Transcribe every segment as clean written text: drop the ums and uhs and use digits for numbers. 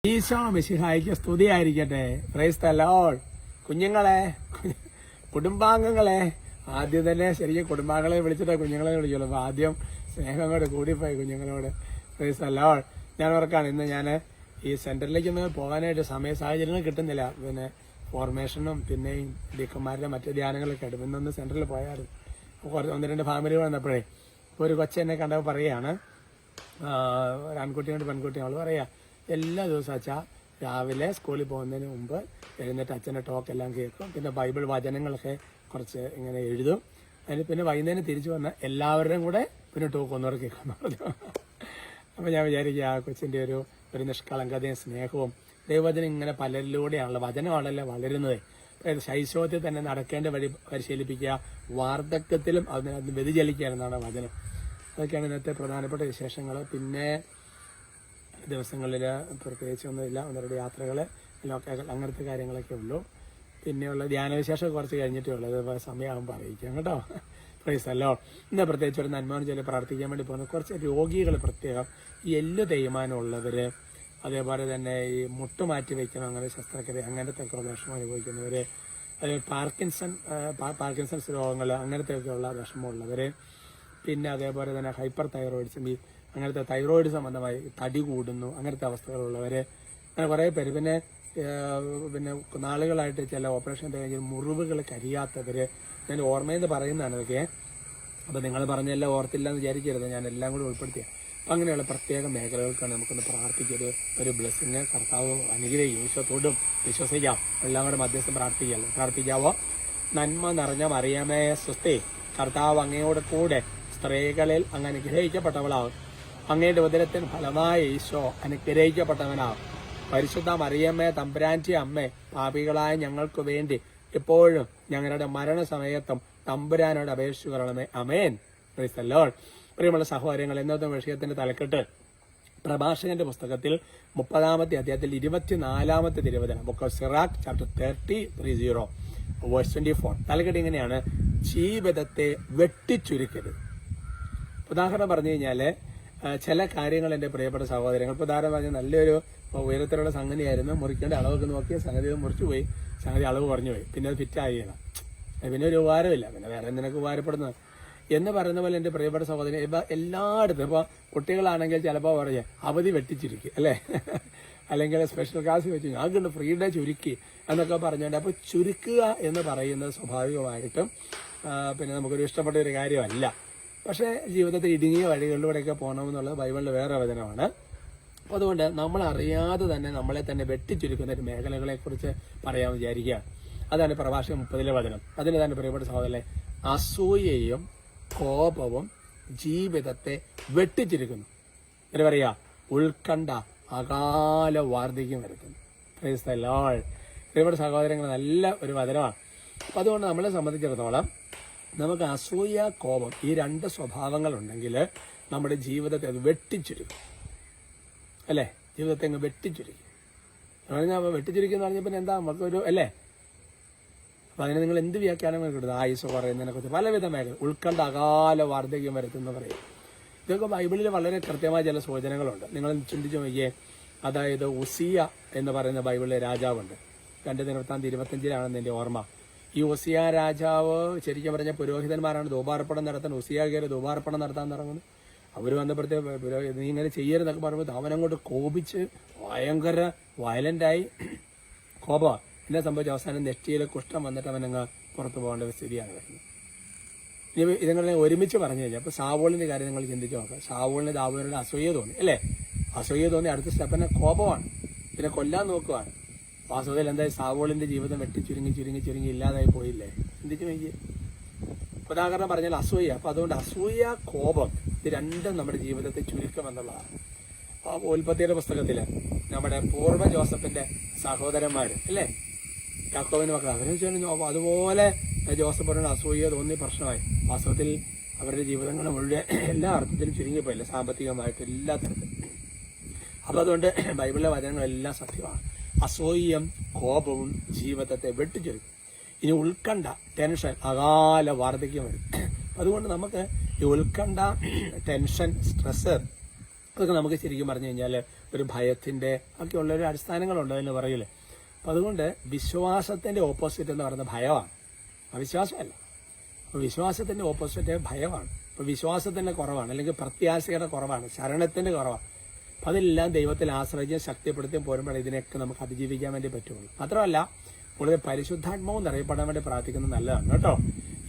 ഈശോ മിശിഹായിക്ക് സ്തുതിയായിരിക്കട്ടെ. Price the Lord. കുഞ്ഞുങ്ങളെ, കുടുംബാംഗങ്ങളെ, ആദ്യം തന്നെ ശരിക്കും കുടുംബാംഗങ്ങളെ വിളിച്ചിട്ട് കുഞ്ഞുങ്ങളെ വിളിക്കുള്ളൂ. അപ്പൊ ആദ്യം സ്നേഹം കൂടെ കൂടിപ്പോയി കുഞ്ഞുങ്ങളോട്. Praise the lord. ഞാൻ ഓർക്കാണ്, ഇന്ന് ഞാൻ ഈ സെന്ററിലേക്കൊന്ന് പോകാനായിട്ട് സാഹചര്യങ്ങൾ കിട്ടുന്നില്ല. പിന്നെ ഫോർമേഷനും പിന്നെയും ഡീക്കന്മാരുടെ മറ്റു ധ്യാനങ്ങളൊക്കെ ആയിട്ട് ഇന്നൊന്ന് സെന്ററിൽ പോയായിരുന്നു. ഒന്ന് രണ്ട് ഫാമിലികൾ വന്നപ്പോഴേ ഇപ്പോൾ ഒരു കൊച്ചെന്നെ കണ്ടപ്പോൾ പറയുകയാണ്, ഒരു ആൺകുട്ടിയുണ്ട് പെൺകുട്ടിയും. അവൾ പറയാ, എല്ലാ ദിവസവും അച്ഛാ രാവിലെ സ്കൂളിൽ പോകുന്നതിന് മുമ്പ് എഴുന്നേറ്റ് അച്ഛൻ്റെ ടോക്കെല്ലാം കേൾക്കും, പിന്നെ ബൈബിൾ വചനങ്ങളൊക്കെ കുറച്ച് ഇങ്ങനെ എഴുതും, അതിന് പിന്നെ വൈകുന്നേരം തിരിച്ചു വന്ന എല്ലാവരുടെയും കൂടെ പിന്നെ ടോക്ക് ഒന്നുകൂടെ കേൾക്കും പറഞ്ഞു. അപ്പം ഞാൻ വിചാരിക്കുക, ആ കൊച്ചിൻ്റെ ഒരു നിഷ്കളങ്കതയും സ്നേഹവും. ദൈവവചനം ഇങ്ങനെ പലരിലൂടെയാണല്ലോ, വചനമാണല്ലോ വളരുന്നത്. ശൈശവത്തിൽ തന്നെ നടക്കേണ്ട വഴി പരിശീലിപ്പിക്കുക, വാർദ്ധക്യത്തിലും അതിന് വ്യതിചലിക്കുക വചനം. അതൊക്കെയാണ് ഇന്നത്തെ പ്രധാനപ്പെട്ട വിശേഷങ്ങൾ. പിന്നെ ദിവസങ്ങളിൽ പ്രത്യേകിച്ചൊന്നുമില്ല, ഒന്നരുടെ യാത്രകൾ, ലോക്കൽ അങ്ങനത്തെ കാര്യങ്ങളൊക്കെ ഉള്ളൂ. പിന്നെയുള്ള ധ്യാനവിശേഷം കുറച്ച് കഴിഞ്ഞിട്ടേ ഉള്ളൂ, അത് സമയമാകുമ്പോൾ അറിയിക്കാം കേട്ടോ. Price the Lord. ഇന്ന് പ്രത്യേകിച്ച് ഒരു നന്മ ചൊല്ലി പ്രാർത്ഥിക്കാൻ വേണ്ടി പോകുന്ന കുറച്ച് രോഗികൾ, പ്രത്യേകം ഈ എല്ല് തേയ്മാനമുള്ളവർ, അതേപോലെ തന്നെ ഈ മുട്ടുമാറ്റി വയ്ക്കണം, അങ്ങനെ ശസ്ത്രക്രിയ അങ്ങനത്തെ ഒക്കെ വിഷമം അനുഭവിക്കുന്നവർ, അതേ പാർക്കിൻസൺസ് രോഗങ്ങൾ അങ്ങനത്തെയൊക്കെ ഉള്ള വിഷമമുള്ളവർ, പിന്നെ അതേപോലെ തന്നെ ഹൈപ്പർ തൈറോയിഡ്സം, ഈ അങ്ങനത്തെ തൈറോയിഡ് സംബന്ധമായി തടി കൂടുന്നു അങ്ങനത്തെ അവസ്ഥകളുള്ളവർ, അങ്ങനെ കുറേ പേര്. പിന്നെ നാളുകളായിട്ട് ചില ഓപ്പറേഷൻ കഴിഞ്ഞ് മുറിവുകൾ കരിയാത്തവർ, ഞാൻ ഓർമ്മയെന്ന് പറയുന്നതാണ് ഇതൊക്കെ. അപ്പോൾ നിങ്ങൾ പറഞ്ഞെല്ലാം ഓർത്തില്ല എന്ന് വിചാരിക്കരുത്, ഞാൻ എല്ലാം കൂടി ഉൾപ്പെടുത്തിയ. അപ്പം അങ്ങനെയുള്ള പ്രത്യേക മേഖലകൾക്കാണ് നമുക്കൊന്ന് പ്രാർത്ഥിക്കരുത്. ഒരു ബ്ലെസ്സിങ് കർത്താവ് അനുഗ്രഹിക്കും, ഈശോത്തോടും വിശ്വസിക്കാം. എല്ലാം കൂടെ മധ്യസ്ഥം പ്രാർത്ഥിക്കാവോ? നന്മ നിറഞ്ഞ മറിയമേ സ്വസ്തി, കർത്താവ് അങ്ങയോട് കൂടെ സ്ത്രീകളിൽ അങ്ങ് അനുഗ്രഹിക്കപ്പെട്ടവളാവും. അങ്ങയുടെ ഉദരത്തിന് ഫലമായ ഈശോ അനുഗ്രഹിക്കപ്പെട്ടവനാവും. പരിശുദ്ധ മറിയമ്മേ തമ്പുരാന്റെ അമ്മേ, പാപികളായ ഞങ്ങൾക്ക് വേണ്ടി ഇപ്പോഴും ഞങ്ങളുടെ മരണസമയത്തും തമ്പുരാനോട് അപേക്ഷിച്ചു കൊള്ളണമേ. ആമേൻ. Praise the lord. പ്രിയമുള്ള സഹോദരങ്ങൾ, ഇന്നത്തെ വിഷയത്തിന്റെ തലക്കെട്ട് പ്രഭാഷകന്റെ പുസ്തകത്തിൽ 30-ാമത്തെ അധ്യായത്തിൽ 24-ാമത്തെ തിരുവചനം, book of Sirach chapter 30:30 verse 24. തലക്കെട്ട് ഇങ്ങനെയാണ്: ജീവിതത്തെ വെട്ടിച്ചുരുക്കരുത്. ഉദാഹരണം പറഞ്ഞു കഴിഞ്ഞാല്, ചില കാര്യങ്ങൾ എൻ്റെ പ്രിയപ്പെട്ട സഹോദരങ്ങൾ, ഉദാഹരണം പറഞ്ഞാൽ നല്ലൊരു ഉയരത്തിലുള്ള സംഗതിയായിരുന്നു, മുറിക്കേണ്ട അളവൊക്കെ നോക്കിയ സംഗതി മുറിച്ചു പോയി, സംഗതി അളവ് കുറഞ്ഞു പോയി, പിന്നെ അത് ഫിറ്റായില്ല, പിന്നെ ഒരു ഉപകാരമില്ല, പിന്നെ വേറെ എന്തിനൊക്കെ ഉപകാരപ്പെടുന്നത് എന്ന് പറയുന്ന പോലെ എൻ്റെ പ്രിയപ്പെട്ട സഹോദരൻ എല്ലായിടത്തും. ഇപ്പോൾ കുട്ടികളാണെങ്കിൽ ചിലപ്പോൾ പറഞ്ഞ അവധി വെട്ടിച്ചുരുക്കി അല്ലേ, അല്ലെങ്കിൽ സ്പെഷ്യൽ ക്ലാസ് വെച്ച് ഞാൻ കണ്ട് ഫ്രീ ഡേ ചുരുക്കി എന്നൊക്കെ പറഞ്ഞുകൊണ്ട്. അപ്പോൾ ചുരുക്കുക എന്ന് പറയുന്നത് സ്വാഭാവികമായിട്ടും പിന്നെ നമുക്കൊരു ഇഷ്ടപ്പെട്ട ഒരു കാര്യമല്ല. പക്ഷേ ജീവിതത്തിൽ ഇടുങ്ങിയ വഴികളിലൂടെയൊക്കെ പോകണമെന്നുള്ളത് ബൈബിളിൽ വേറെ വചനമാണ്. അപ്പോൾ അതുകൊണ്ട് നമ്മൾ അറിയാതെ തന്നെ നമ്മളെ തന്നെ വെട്ടിച്ചുരുക്കുന്ന ഒരു മേഖലകളെക്കുറിച്ച് പറയാമെന്ന് വിചാരിക്കുക. അതാണ് പ്രഭാഷകൻ 30-ലെ വചനം. അതിന് തന്നെ പ്രിയപ്പെട്ട സഹോദരനെ, അസൂയയും കോപവും ജീവിതത്തെ വെട്ടിച്ചിരിക്കുന്നു. എന്നിട്ട് പറയാ, ഉത്കണ്ഠ അകാല വാർദ്ധക്യം വരുത്തുന്നു. Price the Lord. പ്രിയപ്പെട്ട സഹോദരങ്ങൾ, നല്ല ഒരു വചനമാണ്. അപ്പം അതുകൊണ്ട് നമ്മളെ സംബന്ധിച്ചിടത്തോളം നമുക്ക് അസൂയ, കോപം ഈ രണ്ട് സ്വഭാവങ്ങളുണ്ടെങ്കിൽ നമ്മുടെ ജീവിതത്തെ അത് വെട്ടിച്ചുരുക്കും അല്ലേ. ജീവിതത്തെ അങ്ങ് വെട്ടിച്ചുരുക്കും. വെട്ടിച്ചുരുക്കുന്ന പറഞ്ഞപ്പോൾ പിന്നെ എന്താ നമുക്കൊരു അല്ലേ. അപ്പം അതിന് നിങ്ങൾ എന്ത് വ്യാഖ്യാനങ്ങൾ കിട്ടുന്നത്? ആയുസ് പറയുന്നതിനെക്കുറിച്ച് പലവിധ മേഖല. ഉത്കണ്ഠ അകാല വാർദ്ധക്യം വരുത്തുന്ന പറയും. ഇതൊക്കെ ബൈബിളിൽ വളരെ കൃത്യമായ ചില സൂചനകളുണ്ട്. നിങ്ങൾ ചിന്തിച്ചു നോക്കിയേ. അതായത് ഉസിയ എന്ന് പറയുന്ന ബൈബിളിലെ രാജാവുണ്ട്. 2 ദിനവൃത്താന്തം 25-ലാണെന്ന് എൻ്റെ ഓർമ്മ. ഈ ഉസിയ രാജാവ് ശരിക്കും പറഞ്ഞ പുരോഹിതന്മാരാണ് ധൂപാർപ്പണം നടത്താൻ, ഉസിയ കയറി ധൂപാർപ്പണം നടത്താൻ തുടങ്ങുന്നത്. അവർ വന്നപ്പോഴത്തെ നീ ഇങ്ങനെ ചെയ്യരുതെന്നൊക്കെ പറയുമ്പോൾ അവനങ്ങോട്ട് കോപിച്ച് ഭയങ്കര വയലൻ്റായി കോപമാണ്. എന്നെ സംഭവിച്ച അവസാനം നെറ്റിയിൽ കുഷ്ഠം വന്നിട്ട് അവനങ്ങ് പുറത്തു പോകേണ്ട ഒരു സ്ഥിതിയാണ് വരുന്നത്. ഇനി ഇതുങ്ങളെ ഒരുമിച്ച് പറഞ്ഞു കഴിഞ്ഞാൽ, അപ്പോൾ സാവൂളിൻ്റെ കാര്യം നിങ്ങൾ ചിന്തിച്ച് നോക്കാം. സാവൂളിന് ദാവീദിനോട് അസൂയ തോന്നി അല്ലേ. അസൂയ തോന്നി അടുത്ത സ്റ്റെപ്പിനെ കോപമാണ്, പിന്നെ കൊല്ലാൻ നോക്കുവാണ്. വാസ്തവത്തിൽ എന്തായി? സാവൂളിന്റെ ജീവിതം ചുരുങ്ങി ഇല്ലാതായി പോയില്ലേ? ചിന്തിച്ചു നോക്കിയേ. ഉദാഹരണം പറഞ്ഞാൽ അസൂയ. അപ്പൊ അതുകൊണ്ട് അസൂയ, കോപം ഇത് രണ്ടും നമ്മുടെ ജീവിതത്തെ ചുരുക്കുമെന്നുള്ളതാണ്. ഉൽപ്പത്തിയുടെ പുസ്തകത്തില് നമ്മുടെ പൂർവ്വ ജോസഫിന്റെ സഹോദരന്മാര് അല്ലേ, യാക്കോബിന്റെ മക്കൾ, അവരെ അതുപോലെ ജോസഫിനോട് അസൂയ തോന്നി പ്രശ്നമായി. വാസ്തവത്തിൽ അവരുടെ ജീവിതങ്ങൾ മുഴുവൻ എല്ലാ അർത്ഥത്തിലും ചുരുങ്ങിപ്പോയില്ല, സാമ്പത്തികമായിട്ട് എല്ലാ തരത്തിലും. അപ്പൊ അതുകൊണ്ട് ബൈബിളിലെ വചനങ്ങളെല്ലാം സത്യമാണ്. അസൂയയും കോപവും ജീവിതത്തെ വെട്ടിച്ചുരുക്കും. ഇനി ഉത്കണ്ഠ, ടെൻഷൻ, അകാല വാർദ്ധക്യം വരും. അതുകൊണ്ട് നമുക്ക് ഈ ഉത്കണ്ഠ, ടെൻഷൻ, സ്ട്രെസ് അതൊക്കെ നമുക്ക് ശരിക്കും പറഞ്ഞു കഴിഞ്ഞാൽ ഒരു ഭയത്തിന്റെ ഒക്കെ ഉള്ള ഒരു അടിസ്ഥാനങ്ങളുണ്ട് എന്ന് പറയില്ലേ. അപ്പം അതുകൊണ്ട് വിശ്വാസത്തിന്റെ ഓപ്പോസിറ്റ് എന്ന് പറയുന്നത് ഭയമാണ്, അവിശ്വാസമല്ല. അപ്പോൾ വിശ്വാസത്തിന്റെ ഓപ്പോസിറ്റ് ഭയമാണ്. അപ്പോൾ വിശ്വാസത്തിന്റെ കുറവാണ്, അല്ലെങ്കിൽ പ്രത്യാശയുടെ കുറവാണ്, ശരണത്തിന്റെ കുറവാണ്. അപ്പം അതെല്ലാം ദൈവത്തിൽ ആശ്രയിച്ചും ശക്തിപ്പെടുത്തിയും പോരുമ്പോൾ ഇതിനെയൊക്കെ നമുക്ക് അതിജീവിക്കാൻ വേണ്ടി പറ്റുള്ളൂ. മാത്രമല്ല കൂടുതൽ പരിശുദ്ധാത്മാവും നിറയപ്പെടാൻ വേണ്ടി പ്രാർത്ഥിക്കുന്നത് നല്ലതാണ് കേട്ടോ.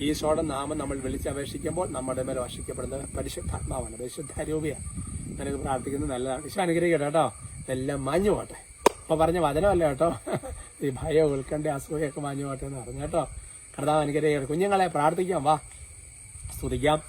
ഈശോയുടെ നാമം നമ്മൾ വിളിച്ചപേക്ഷിക്കുമ്പോൾ നമ്മുടെ മേൽ വർഷിക്കപ്പെടുന്നത് പരിശുദ്ധാത്മാവാണ്, പരിശുദ്ധാരൂപിയാണ്. നിനക്ക് പ്രാർത്ഥിക്കുന്നത് നല്ലതാണ്. ഈശോ അനുഗ്രഹിക്കട്ടെ കേട്ടോ. ഇതെല്ലാം മാഞ്ഞു പോട്ടെ. അപ്പൊ പറഞ്ഞ വചനമല്ല കേട്ടോ, ഈ ഭയം ഉൾക്കണ്ട അസുഖമൊക്കെ മാഞ്ഞു പോട്ടെ എന്ന് പറഞ്ഞു കേട്ടോ. കർത്താവ് അനുഗ്രഹിക്കട്ടെ. കുഞ്ഞുങ്ങളെ പ്രാർത്ഥിക്കാം, വാ സ്തുതിക്കാം.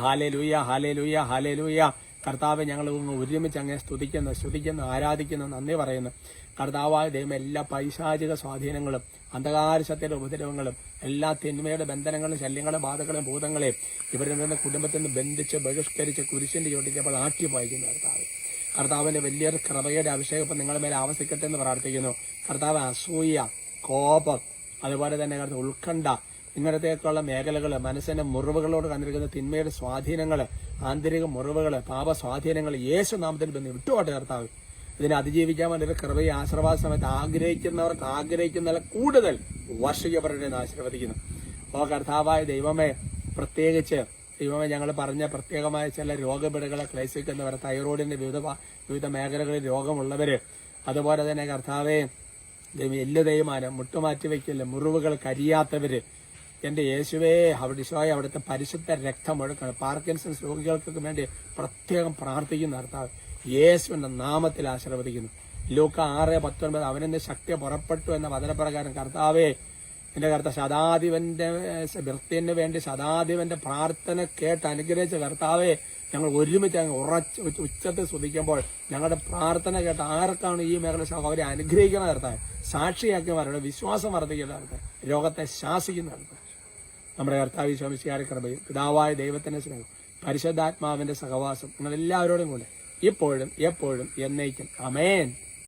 Hallelujah, hallelujah, hallelujah. കർത്താവെ, ഞങ്ങൾ ഒരുമിച്ച് അങ്ങനെ സ്തുതിക്കുന്നു, ആരാധിക്കുന്നു, നന്ദി പറയുന്നു. കർത്താവായ ദൈവം എല്ലാ പൈശാചിക സ്വാധീനങ്ങളും അന്ധകാരശക്തിയുടെ ഉപദ്രവങ്ങളും എല്ലാ തിന്മയുടെ ബന്ധനങ്ങളും ശല്യങ്ങളും ബാധകളും ഭൂതങ്ങളെയും ഇവരിൽ നിന്ന് കുടുംബത്തിൽ നിന്ന് ബന്ധിച്ച് ബഹിഷ്കരിച്ച് കുരിശിന്റെ ചോട്ടിച്ചപ്പോൾ ആട്ടിപ്പായിക്കുന്നു. കർത്താവിന്റെ വലിയൊരു കൃപയുടെ അഭിഷേകം നിങ്ങളുടെ മേലെ ആവസിക്കട്ടെ എന്ന് പ്രാർത്ഥിക്കുന്നു. കർത്താവ് അസൂയ, കോപം, അതുപോലെ തന്നെ ഉത്കണ്ഠ, ഇങ്ങനത്തേക്കുള്ള മേഖലകൾ, മനസ്സിന്റെ മുറിവുകളോട് കണ്ടിരിക്കുന്ന തിന്മയുടെ സ്വാധീനങ്ങൾ, ആന്തരിക മുറിവുകൾ, പാപസ്വാധീനങ്ങൾ യേശു നാമത്തിൽ ബന്ധം വിട്ടുപോട്ടെ. കർത്താവ് ഇതിനെ അതിജീവിക്കാൻ വേണ്ടി ഒരു കൃപയെ ആശീർവാദ സമയത്ത് ആഗ്രഹിക്കുന്നവർക്ക് ആഗ്രഹിക്കുന്നതിൽ കൂടുതൽ വർഷിക്കപ്പെടട്ടെ എന്ന് ആശീർവദിക്കുന്നു. അപ്പോൾ കർത്താവായ ദൈവമേ, പ്രത്യേകിച്ച് ദൈവമേ, ഞങ്ങൾ പറഞ്ഞ പ്രത്യേകമായ ചില രോഗപീഠകളെ ക്ലേശിക്കുന്നവർ, തൈറോയിഡിന്റെ വിവിധ മേഖലകളിൽ രോഗമുള്ളവര്, അതുപോലെ തന്നെ കർത്താവെ എല്ല് തേയ്മാനം, മുട്ടുമാറ്റിവെക്കല്, മുറിവുകൾ കരിയാത്തവര്, എന്റെ യേശുവേ, അവിടുത്തെ പരിശുദ്ധ രക്തം ഒഴുക്കണം. പാർക്കിൻസൺസ് രോഗികൾക്കൊക്കെ വേണ്ടി പ്രത്യേകം പ്രാർത്ഥിക്കുന്ന കർത്താവ് യേശുവിന്റെ നാമത്തിൽ ആശീർവദിക്കുന്നു. ലൂക്ക 6:19 അവനെന്റെ ശക്തി പുറപ്പെട്ടു എന്ന വചനപ്രകാരം കർത്താവേ, എന്റെ കർത്താവ് ശതാധിപന്റെ വൃത്തിന് വേണ്ടി ശതാധിപന്റെ പ്രാർത്ഥന കേട്ട് അനുഗ്രഹിച്ച കർത്താവെ, ഞങ്ങൾ ഒരുമിച്ച് അങ്ങ് ഉച്ചത്തിൽ സ്തുതിക്കുമ്പോൾ ഞങ്ങളുടെ പ്രാർത്ഥന കേട്ട് ആർക്കാണ് ഈ മേഖല അവരെ അനുഗ്രഹിക്കുന്ന കർത്താവ്, സാക്ഷിയാക്കിയവരുടെ വിശ്വാസം വർദ്ധിക്കുന്ന കർത്താവ്, രോഗത്തെ ശാസിക്കുന്ന കർത്താവ്, നമ്മുടെ കർത്താവ് ഈശോമിശിഹായുടെ കൃപയും പിതാവായ ദൈവത്തിന്റെ സ്നേഹം പരിശുദ്ധാത്മാവിന്റെ സഹവാസം നിങ്ങൾ എല്ലാവരോടും കൂടെ ഇപ്പോഴും എപ്പോഴും എന്നേക്കും. ആമേൻ.